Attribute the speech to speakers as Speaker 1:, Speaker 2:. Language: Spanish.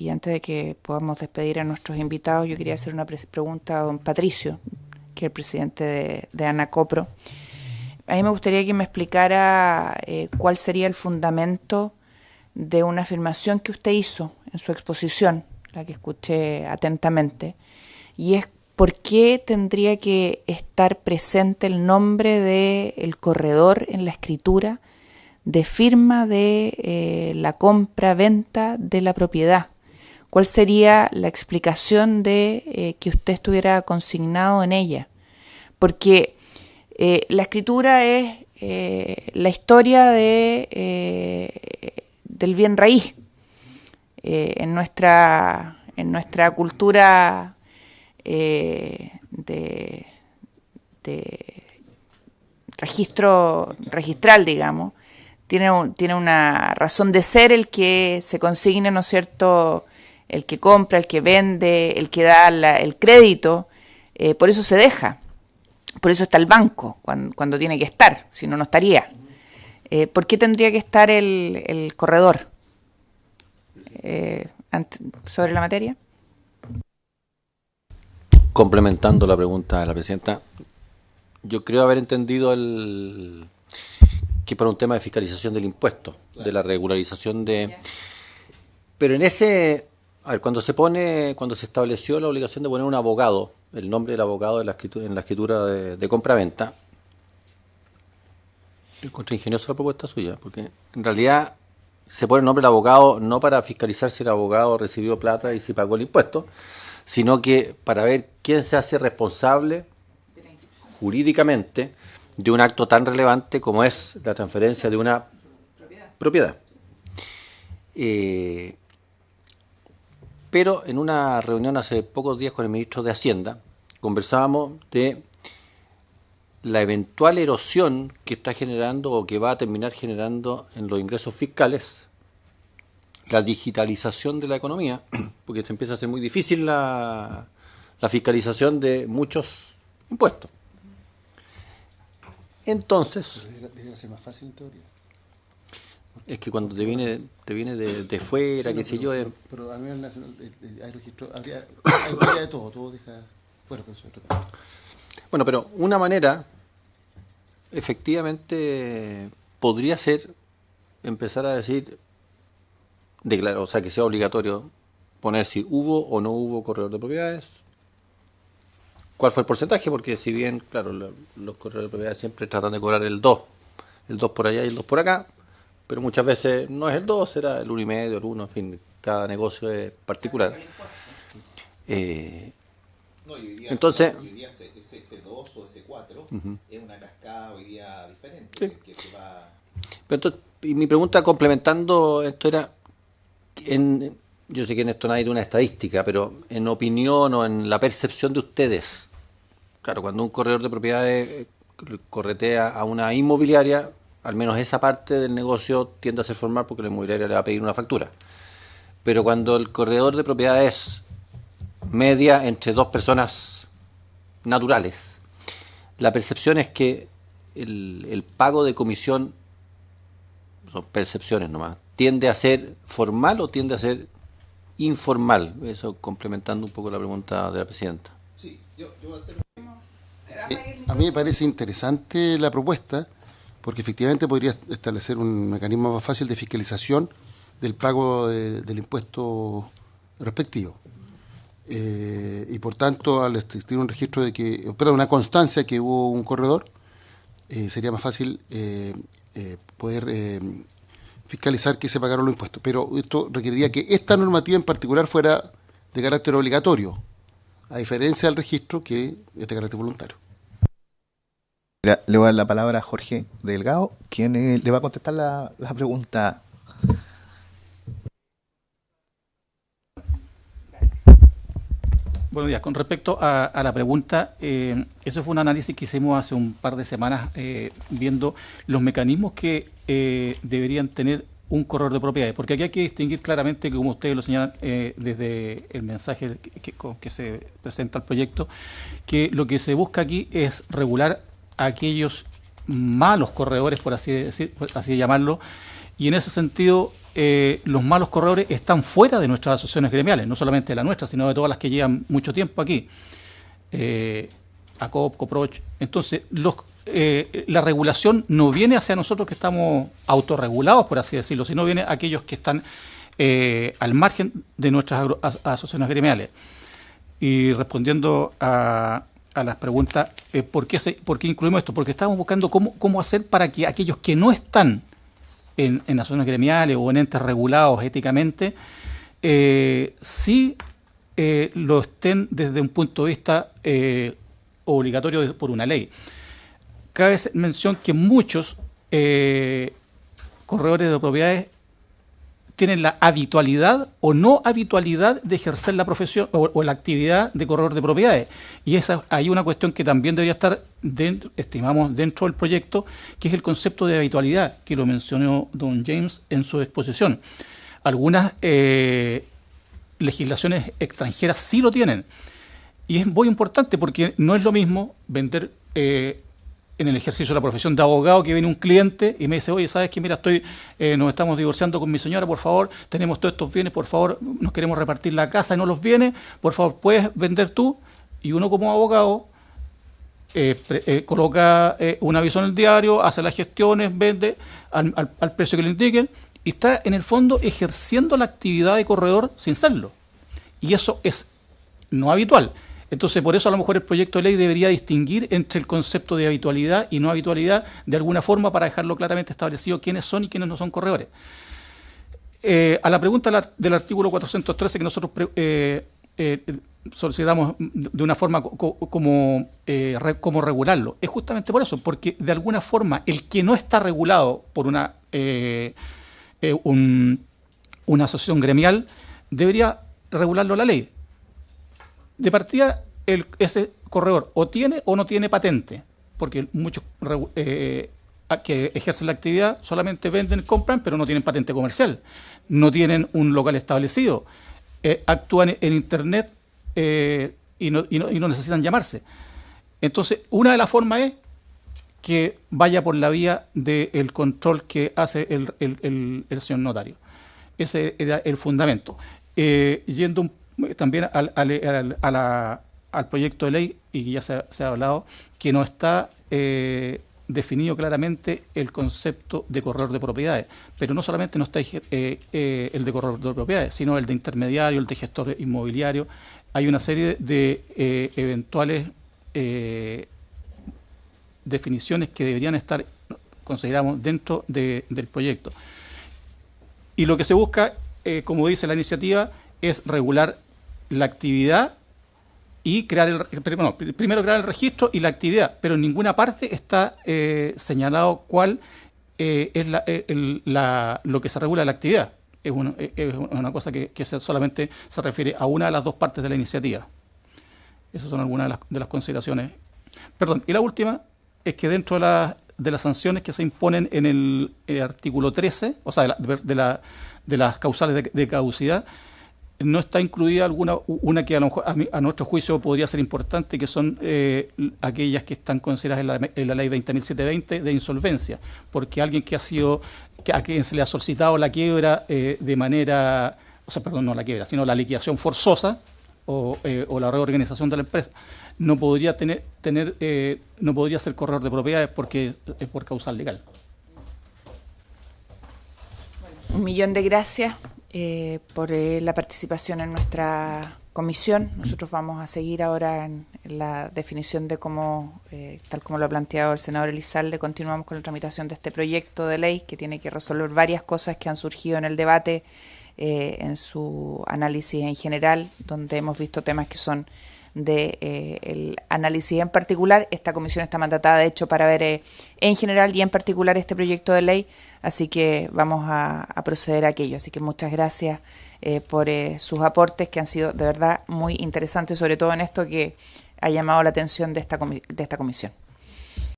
Speaker 1: y antes de que podamos despedir a nuestros invitados, yo quería hacer una pregunta a don Patricio, que es el presidente de Anacopro. A mí me gustaría que me explicara cuál sería el fundamento de una afirmación que usted hizo en su exposición, la que escuché atentamente, y es por qué tendría que estar presente el nombre del corredor en la escritura de firma de la compra-venta de la propiedad. ¿Cuál sería la explicación de que usted estuviera consignado en ella? Porque la escritura es la historia del bien raíz. En nuestra cultura de registral, digamos, tiene una razón de ser el que se consigne, ¿no es cierto?, el que compra, el que vende, el que da el crédito, por eso se deja, por eso está el banco, cuando tiene que estar, si no, no estaría. ¿Por qué tendría que estar el corredor sobre la materia?
Speaker 2: Complementando la pregunta de la presidenta, yo creo haber entendido que para un tema de fiscalización del impuesto, claro, de la regularización de... Pero en ese... A ver, cuando se estableció la obligación de poner un abogado, el nombre del abogado en la escritura de compra-venta, encontré ingeniosa la propuesta suya, porque en realidad se pone el nombre del abogado no para fiscalizar si el abogado recibió plata y si pagó el impuesto, sino que para ver quién se hace responsable jurídicamente de un acto tan relevante como es la transferencia de una propiedad. Pero en una reunión hace pocos días con el ministro de Hacienda, conversábamos de la eventual erosión que está generando o que va a terminar generando en los ingresos fiscales la digitalización de la economía, porque se empieza a hacer muy difícil la fiscalización de muchos impuestos. Entonces...
Speaker 3: Debería ser más fácil en teoría.
Speaker 2: Es que cuando te viene de fuera, sí, qué sé yo...
Speaker 3: Pero a nivel nacional hay registro, hay de todo deja... Bueno, pero eso es otro tema.
Speaker 2: Bueno, pero una manera, efectivamente, podría ser empezar a decir, o sea, que sea obligatorio poner si hubo o no hubo corredor de propiedades, cuál fue el porcentaje, porque si bien, claro, los corredores de propiedades siempre tratan de cobrar el 2 por allá y el 2 por acá, pero muchas veces no es el 2, será el 1,5, el 1, en fin, cada negocio es particular. Entonces,
Speaker 4: hoy día ese 2 o ese 4 es una cascada hoy día diferente.
Speaker 2: Sí.
Speaker 4: Que va...
Speaker 2: Pero entonces, y mi pregunta complementando esto era, yo sé que en esto nadie tiene una estadística, pero en opinión o en la percepción de ustedes, claro, cuando un corredor de propiedades corretea a una inmobiliaria, al menos esa parte del negocio tiende a ser formal porque la inmobiliaria le va a pedir una factura. Pero cuando el corredor de propiedades media entre dos personas naturales, la percepción es que el pago de comisión, son percepciones nomás, tiende a ser formal o tiende a ser informal. Eso complementando un poco la pregunta de la presidenta.
Speaker 4: Sí, yo voy a hacer...
Speaker 3: A mí me parece interesante la propuesta, porque efectivamente podría establecer un mecanismo más fácil de fiscalización del pago del impuesto respectivo. Y por tanto, al existir un registro una constancia que hubo un corredor, sería más fácil poder fiscalizar que se pagaron los impuestos. Pero esto requeriría que esta normativa en particular fuera de carácter obligatorio, a diferencia del registro que es de carácter voluntario.
Speaker 5: Le voy a dar la palabra a Jorge Delgado, quien le va a contestar la pregunta.
Speaker 6: Buenos días. Con respecto a la pregunta, eso fue un análisis que hicimos hace un par de semanas viendo los mecanismos que deberían tener un corredor de propiedades, porque aquí hay que distinguir claramente, como ustedes lo señalan desde el mensaje que se presenta al proyecto, que lo que se busca aquí es regular a aquellos malos corredores, por así llamarlo, y en ese sentido los malos corredores están fuera de nuestras asociaciones gremiales, no solamente de la nuestra, sino de todas las que llevan mucho tiempo aquí. ACOP, COPROCH. Entonces, la regulación no viene hacia nosotros que estamos autorregulados, por así decirlo, sino viene a aquellos que están al margen de nuestras asociaciones gremiales. Y respondiendo a las preguntas, ¿por qué incluimos esto? Porque estamos buscando cómo hacer para que aquellos que no están en asociaciones gremiales o en entes regulados éticamente, sí lo estén desde un punto de vista obligatorio por una ley. Cabe mención que muchos corredores de propiedades tienen la habitualidad o no habitualidad de ejercer la profesión o la actividad de corredor de propiedades. Y hay una cuestión que también debería estar, estimamos, dentro del proyecto, que es el concepto de habitualidad, que lo mencionó don James en su exposición. Algunas legislaciones extranjeras sí lo tienen. Y es muy importante porque no es lo mismo vender en el ejercicio de la profesión de abogado, que viene un cliente y me dice, oye, ¿sabes qué? Mira, nos estamos divorciando con mi señora, por favor, tenemos todos estos bienes, por favor, nos queremos repartir la casa y no los bienes, por favor, ¿puedes vender tú? Y uno como abogado coloca un aviso en el diario, hace las gestiones, vende al precio que le indiquen y está en el fondo ejerciendo la actividad de corredor sin serlo. Y eso es no habitual. Entonces, por eso a lo mejor el proyecto de ley debería distinguir entre el concepto de habitualidad y no habitualidad de alguna forma para dejarlo claramente establecido quiénes son y quiénes no son corredores. A la pregunta del artículo 413 que nosotros solicitamos de una forma como regularlo, es justamente por eso, porque de alguna forma el que no está regulado por una asociación gremial debería regularlo la ley. De partida, ese corredor o tiene o no tiene patente, porque muchos que ejercen la actividad solamente venden, compran, pero no tienen patente comercial, no tienen un local establecido, actúan en Internet y no necesitan llamarse. Entonces, una de las formas es que vaya por la vía del control que hace el señor notario. Ese era el fundamento. Yendo también al proyecto de ley, y ya se ha hablado, que no está definido claramente el concepto de corredor de propiedades, pero no solamente no está el de corredor de propiedades, sino el de intermediario, el de gestor inmobiliario. Hay una serie de eventuales definiciones que deberían estar, consideramos, dentro del proyecto. Y lo que se busca, como dice la iniciativa, es regular la actividad y crear primero crear el registro y la actividad, pero en ninguna parte está señalado cuál es lo que se regula la actividad. Es una cosa que solamente se refiere a una de las dos partes de la iniciativa. Esas son algunas de las consideraciones. Perdón, y la última es que dentro de las sanciones que se imponen en el artículo 13, o sea, de las causales de caducidad, no está incluida una que a lo mejor a nuestro juicio podría ser importante, que son aquellas que están consideradas en la ley 20.720 de insolvencia, porque alguien a quien se le ha solicitado la quiebra de manera, no la quiebra, sino la liquidación forzosa o la reorganización de la empresa, no podría no podría ser corredor de propiedades porque es por causal legal.
Speaker 1: Un millón de gracias por la participación en nuestra comisión. Nosotros vamos a seguir ahora en la definición de cómo, tal como lo ha planteado el senador Elizalde, continuamos con la tramitación de este proyecto de ley que tiene que resolver varias cosas que han surgido en el debate, en su análisis en general, donde hemos visto temas que son el análisis en particular. Esta comisión está mandatada, de hecho, para ver en general y en particular este proyecto de ley, así que vamos a proceder a aquello. Así que muchas gracias por sus aportes, que han sido de verdad muy interesantes, sobre todo en esto que ha llamado la atención de esta comisión.